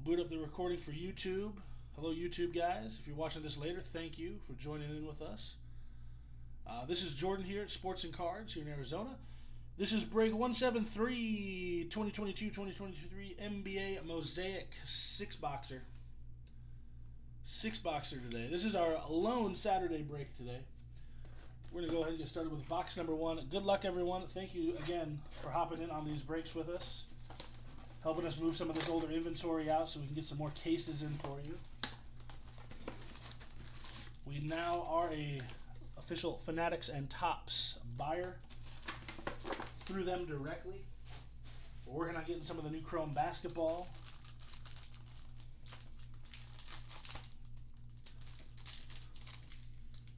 boot up the recording for YouTube. Hello, YouTube guys. If you're watching this later, thank you for joining in with us. This is Jordan here at Sports and Cards here in Arizona. This is break 173, 2022-2023 NBA Mosaic 6-boxer. 6-boxer today. This is our lone Saturday break today. We're going to go ahead and get started with box number 1. Good luck, everyone. Thank you again for hopping in on these breaks with us, helping us move some of this older inventory out so we can get some more cases in for you. We now are a official Fanatics and Topps buyer through them directly. We're working on getting some of the new Chrome basketball.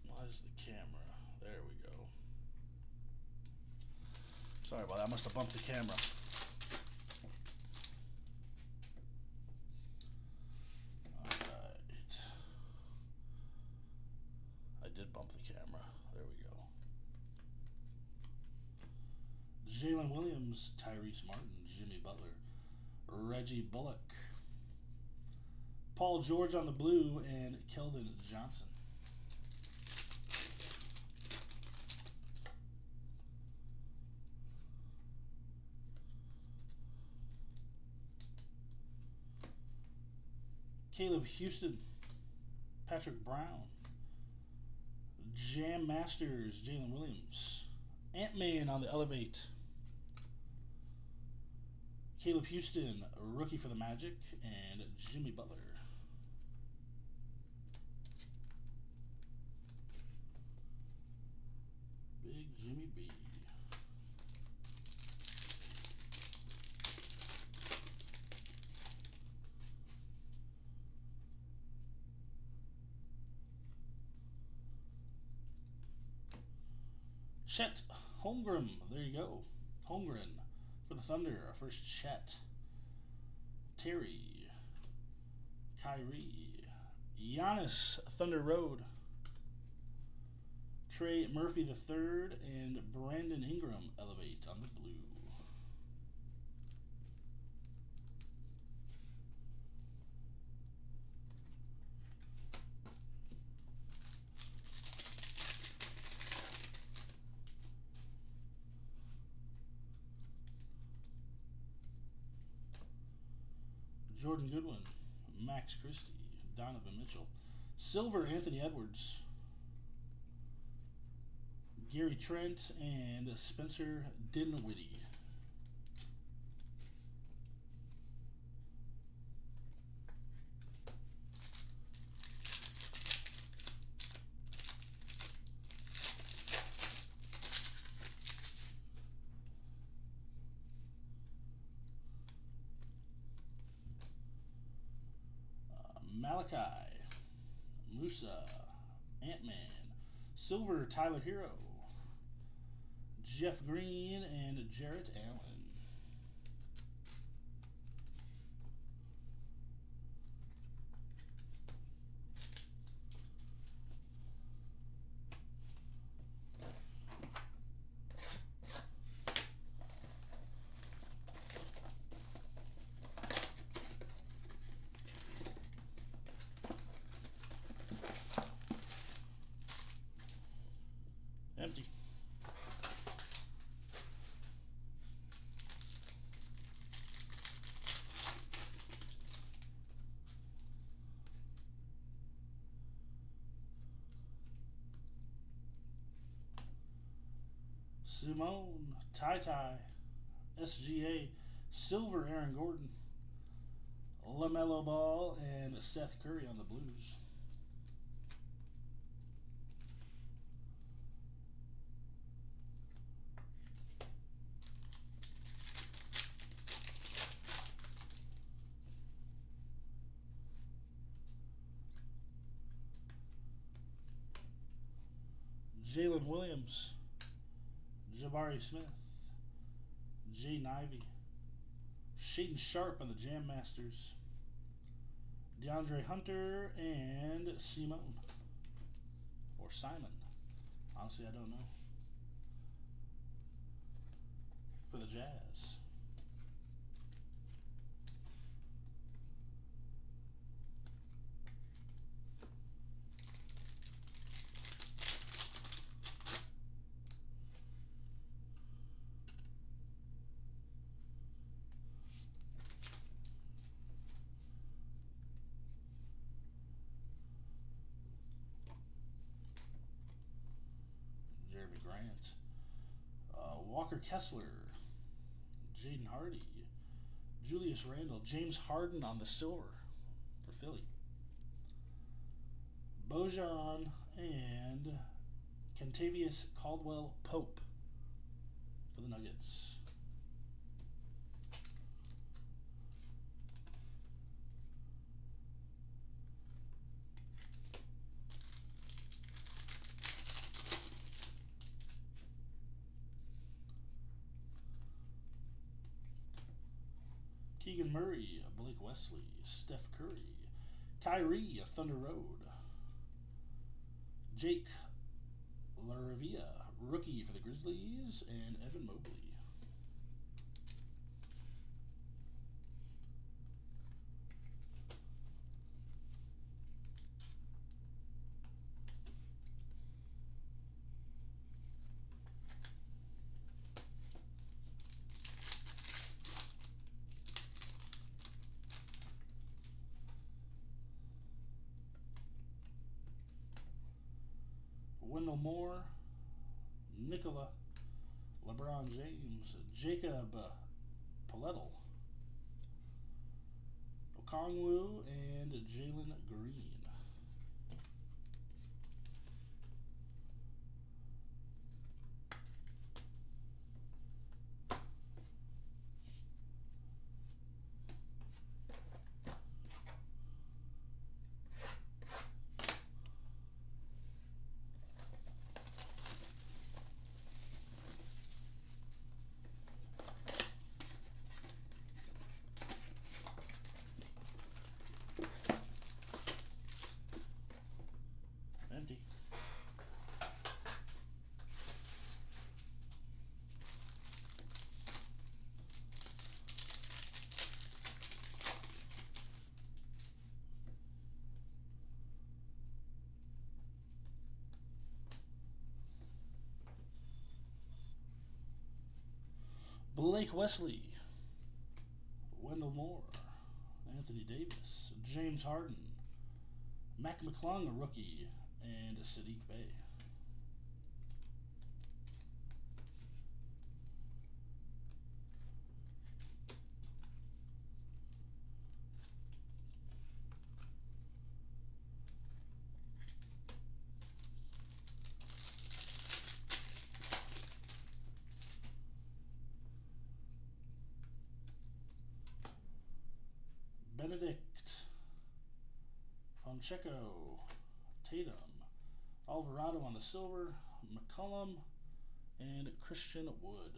Why is the camera? There we go. Sorry about that. I must have bumped the camera. Alright. I did bump the camera. There we go. Jalen Williams, Tyrese Martin, Jimmy Butler, Reggie Bullock, Paul George on the blue, and Keldon Johnson. Caleb Houston, Patrick Brown, Jam Masters, Jalen Williams, Ant-Man on the Elevate, Caleb Houston, rookie for the Magic, and Jimmy Butler. Big Jimmy B. Chet Holmgren, there you go. Holmgren for the Thunder, our first Chet. Terry, Kyrie, Giannis, Thunder Road, Trey Murphy III, and Brandon Ingram, Elevate on the blue. Jordan Goodwin, Max Christie, Donovan Mitchell, Silver Anthony Edwards, Gary Trent, and Spencer Dinwiddie. Malachi, Musa, Ant-Man, Silver Tyler Hero, Jeff Green, and Jarrett Allen. Empty. Simone, Ty, SGA, Silver Aaron Gordon, LaMelo Ball, and Seth Curry on the Blues. Jalen Williams, Jabari Smith, Jay Nivey, Shaden Sharp on the Jam Masters, DeAndre Hunter, and Simone. Or Simon. Honestly, I don't know. For the Jazz. Jeremy Grant. Walker Kessler, Jaden Hardy, Julius Randle, James Harden on the silver for Philly. Bojan and Kentavious Caldwell Pope for the Nuggets. Keegan Murray, Blake Wesley, Steph Curry, Kyrie, Thunder Road, Jake LaRavia, rookie for the Grizzlies, and Evan Mobley. Wendell Moore, Nikola, LeBron James, Jacob Paletl, Okongwu, and Jalen Green. Empty. Blake Wesley, Wendell Moore, Anthony Davis, James Harden, Mac McClung, a rookie, and Sadiq Bey. Benedict, Fonseca, Tatum, Alvarado on the silver, McCollum, and Christian Wood.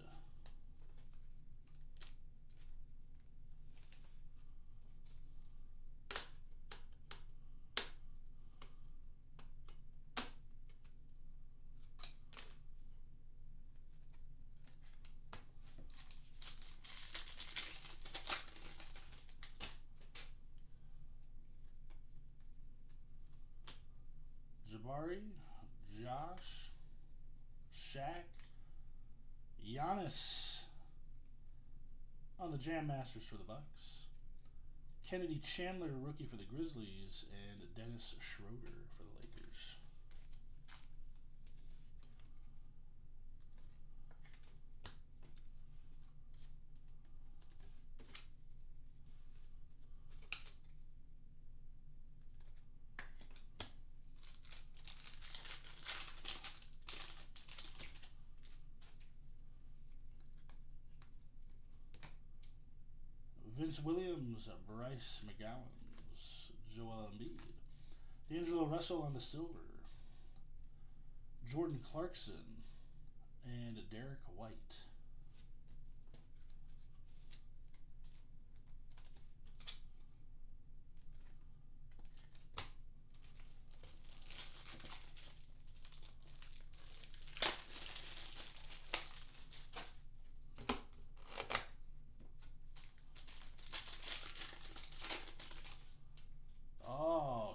Jabari, Josh, Shaq, Giannis on the Jam Masters for the Bucks, Kennedy Chandler, rookie for the Grizzlies, and Dennis Schroeder for the Lakers. Vince Williams, Bryce McGowens, Joel Embiid, D'Angelo Russell on the silver, Jordan Clarkson, and Derek White.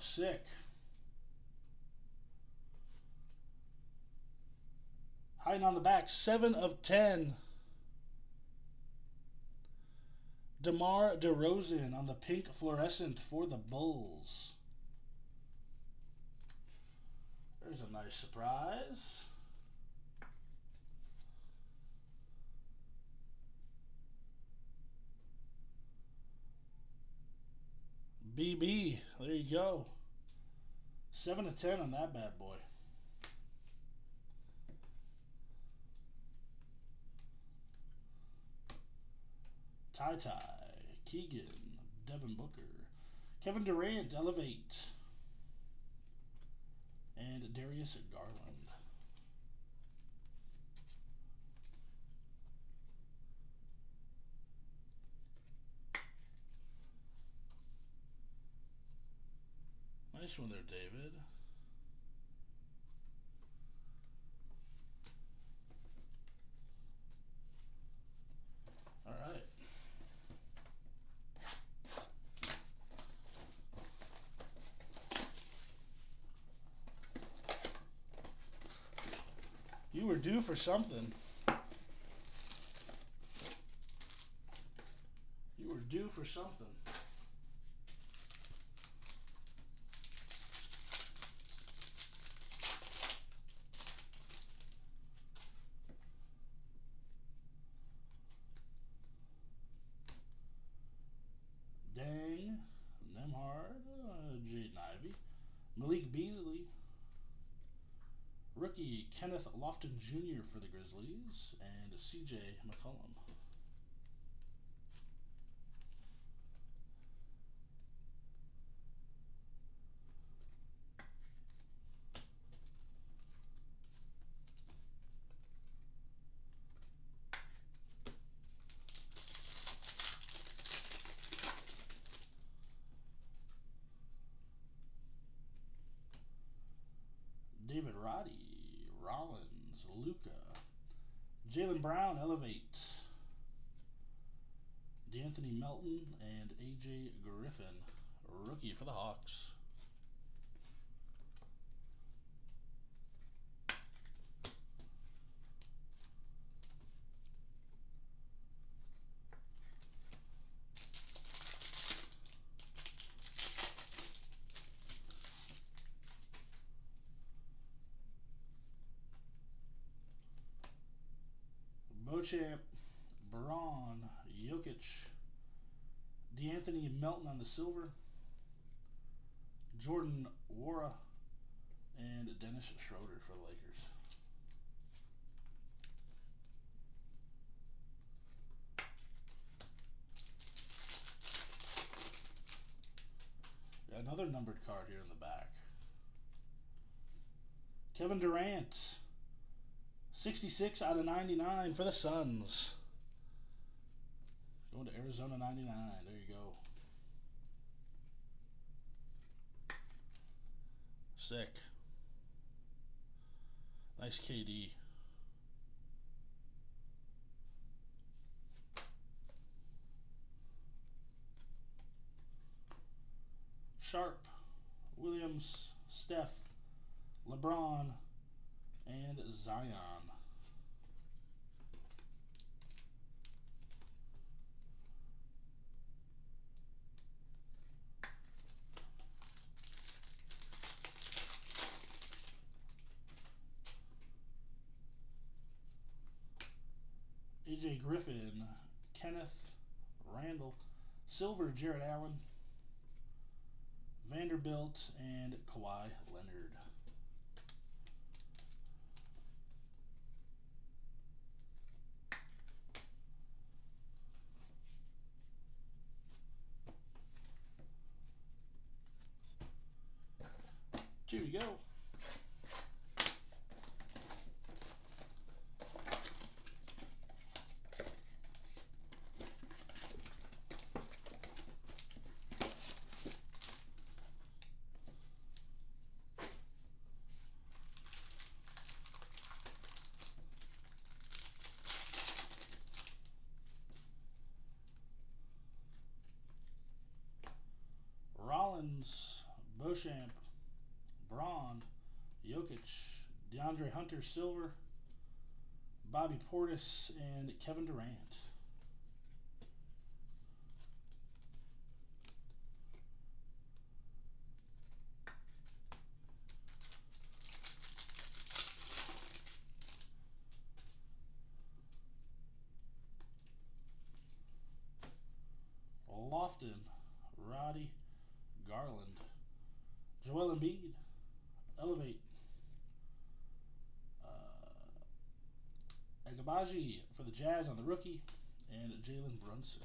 Sick. Hiding on the back, 7 of 10. DeMar DeRozan on the pink fluorescent for the Bulls. There's a nice surprise. BB, there you go. 7 of 10 on that bad boy. Ty, Keegan, Devin Booker, Kevin Durant, Elevate, and Darius Garland. Nice one there, David. All right. You were due for something. You were due for something. Dang, Nemhard, Jaden Ivey, Malik Beasley, rookie Kenneth Lofton Jr. for the Grizzlies, and CJ McCollum. David Roddy, Rollins, Luca, Jaylen Brown, Elevate, D'Anthony Melton, and AJ Griffin, rookie for the Hawks. Beauchamp, Braun, Jokic, D'Anthony Melton on the silver, Jordan Wara, and Dennis Schroeder for the Lakers. Got another numbered card here in the back. Kevin Durant, 66 out of 99 for the Suns. Going to Arizona 99. There you go. Sick. Nice KD. Sharp, Williams, Steph, LeBron, and Zion. AJ Griffin, Kenneth Randall, silver Jared Allen, Vanderbilt, and Kawhi Leonard. Here we go. Rollins, Beauchamp, Braun, Jokic, DeAndre Hunter, silver, Bobby Portis, and Kevin Durant. Lofton, Roddy, Garland. Joel Embiid, Elevate. Agabaji for the Jazz on the rookie, and Jalen Brunson.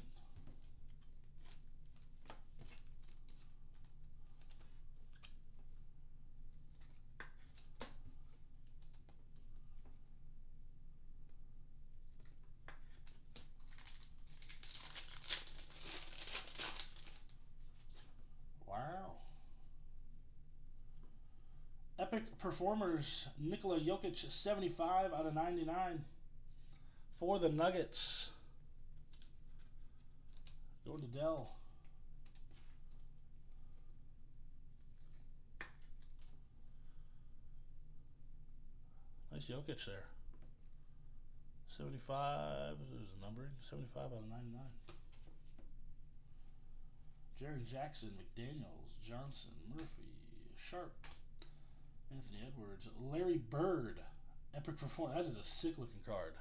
Wow. Epic Performers, Nikola Jokic, 75 out of 99 for the Nuggets. Going to Dell. Nice Jokic there. 75, there's a numbering, 75 out of 99. Jaren Jackson, McDaniels, Johnson, Murphy, Sharp, Anthony Edwards, Larry Bird, Epic Performance. That is a sick looking card.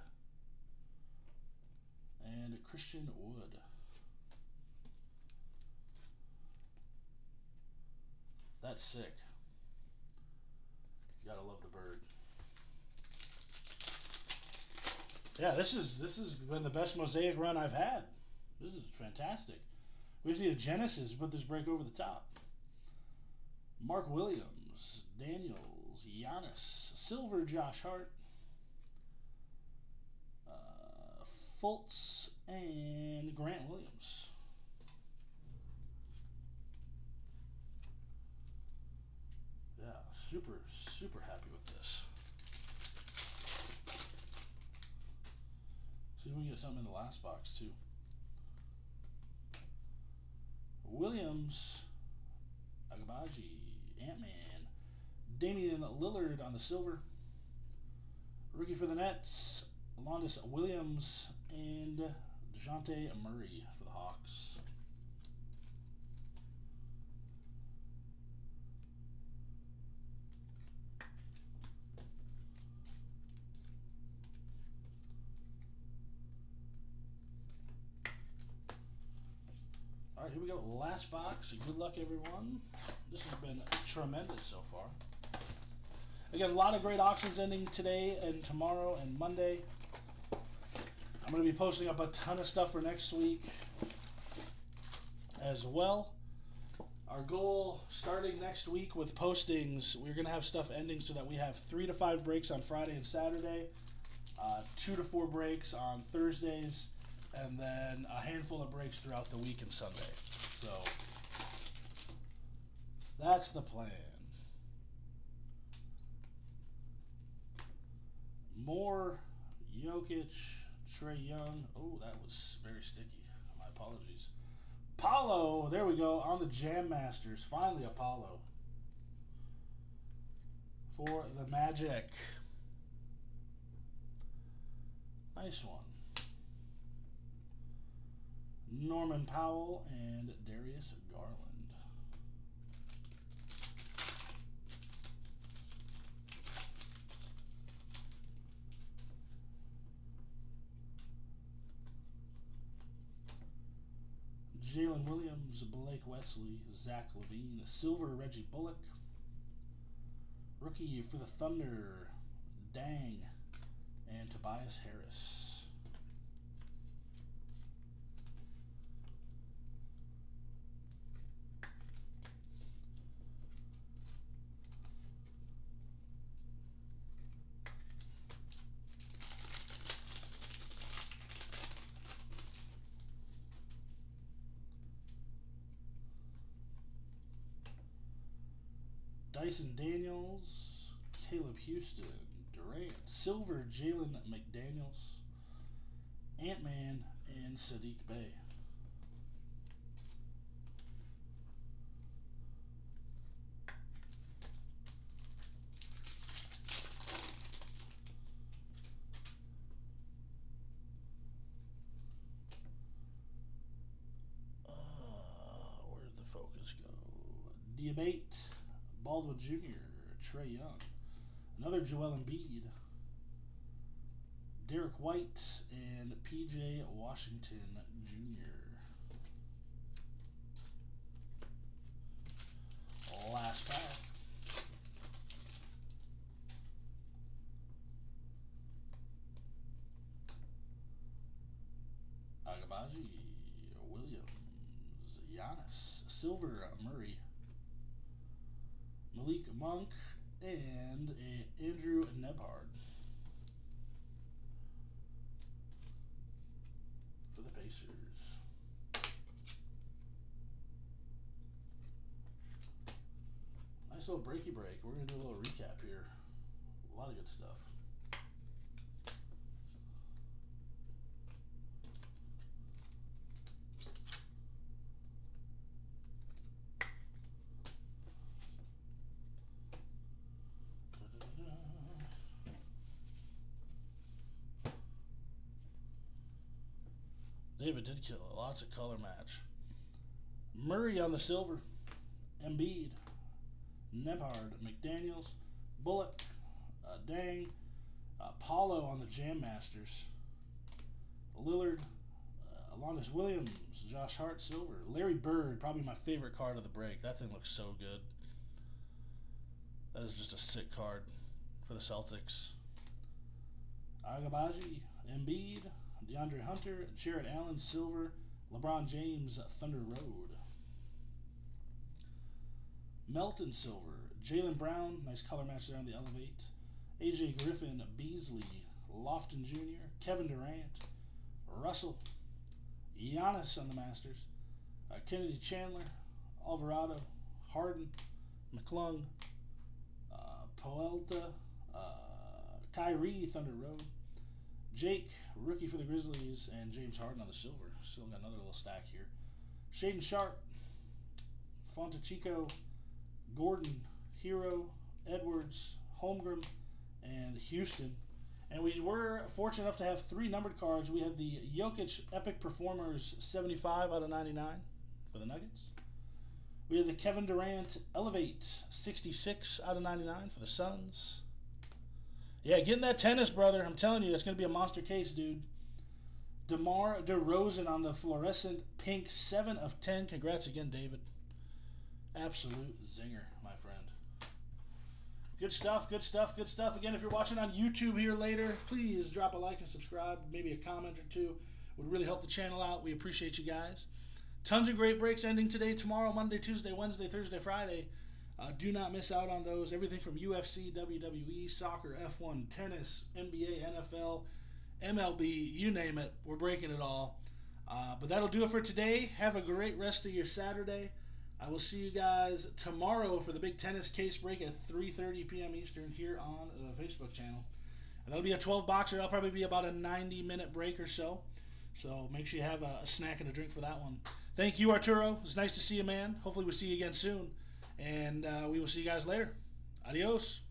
And Christian Wood. That's sick. You gotta love the Bird. Yeah, this has been the best Mosaic run I've had. This is fantastic. We just need a Genesis to put this break over the top. Mark Williams, Daniels, Giannis, Silver, Josh Hart, Fultz, and Grant Williams. Yeah, super happy with this. See if we can get something in the last box too. Williams, Agabaji, Ant-Man, Damian Lillard on the silver. Rookie for the Nets, Alondis Williams, and DeJounte Murray for the Hawks. All right, here we go. Last box. Good luck, everyone. This has been tremendous so far. Again, a lot of great auctions ending today and tomorrow and Monday. I'm going to be posting up a ton of stuff for next week as well. Our goal starting next week with postings, we're going to have stuff ending so that we have 3 to 5 breaks on Friday and Saturday, 2 to 4 breaks on Thursdays, and then a handful of breaks throughout the week and Sunday. So that's the plan. More Jokic, Trae Young. Oh, that was very sticky. My apologies. Paulo, there we go, on the Jam Masters. Finally Apollo for the Magic. Nice one. Norman Powell and Darius Garland. Jalen Williams, Blake Wesley, Zach LaVine, Silver, Reggie Bullock. Rookie for the Thunder, Dang, and Tobias Harris. Dyson Daniels, Caleb Houston, Durant, Silver, Jalen McDaniels, Ant-Man, and Sadiq Bey. Where did the focus go? Diabate, Baldwin Jr., Trae Young, another Joel Embiid, Derek White, and PJ Washington Jr. Agabaji, Williams, Giannis, Silver, Murray, Malik Monk, and Andrew Nebhard for the Pacers. Nice little breaky break. We're going to do a little recap here. A lot of good stuff. David did kill it. Lots of color match. Murray on the silver. Embiid. Nebhard. McDaniels. Bullock. Dang. Paulo on the Jam Masters. Lillard. Alongus Williams. Josh Hart silver. Larry Bird, probably my favorite card of the break. That thing looks so good. That is just a sick card for the Celtics. Agabaji. Embiid. DeAndre Hunter, Jared Allen, silver, LeBron James, Thunder Road. Melton, silver, Jaylen Brown, nice color match there on the Elevate. AJ Griffin, Beasley, Lofton Jr., Kevin Durant, Russell, Giannis on the Masters, Kennedy Chandler, Alvarado, Harden, McClung, Poelta, Kyrie, Thunder Road. Jake, rookie for the Grizzlies, and James Harden on the silver. Still got another little stack here. Shaedon Sharpe, Fontechico, Gordon, Hero, Edwards, Holmgren, and Houston. And we were fortunate enough to have 3 numbered cards. We had the Jokic Epic Performers 75 out of 99 for the Nuggets. We had the Kevin Durant Elevate 66 out of 99 for the Suns. Yeah, getting that tennis, brother. I'm telling you, that's going to be a monster case, dude. DeMar DeRozan on the fluorescent pink 7 of 10. Congrats again, David. Absolute zinger, my friend. Good stuff, good stuff, good stuff. Again, if you're watching on YouTube here later, please drop a like and subscribe. Maybe a comment or two would really help the channel out. We appreciate you guys. Tons of great breaks ending today, tomorrow, Monday, Tuesday, Wednesday, Thursday, Friday. Do not miss out on those. Everything from UFC, WWE, soccer, F1, tennis, NBA, NFL, MLB, you name it. We're breaking it all. But that'll do it for today. Have a great rest of your Saturday. I will see you guys tomorrow for the big tennis case break at 3:30 p.m. Eastern here on the Facebook channel. And that'll be a 12-boxer. That'll probably be about a 90-minute break or so. So make sure you have a snack and a drink for that one. Thank you, Arturo. It's nice to see you, man. Hopefully we'll see you again soon. And we will see you guys later. Adios.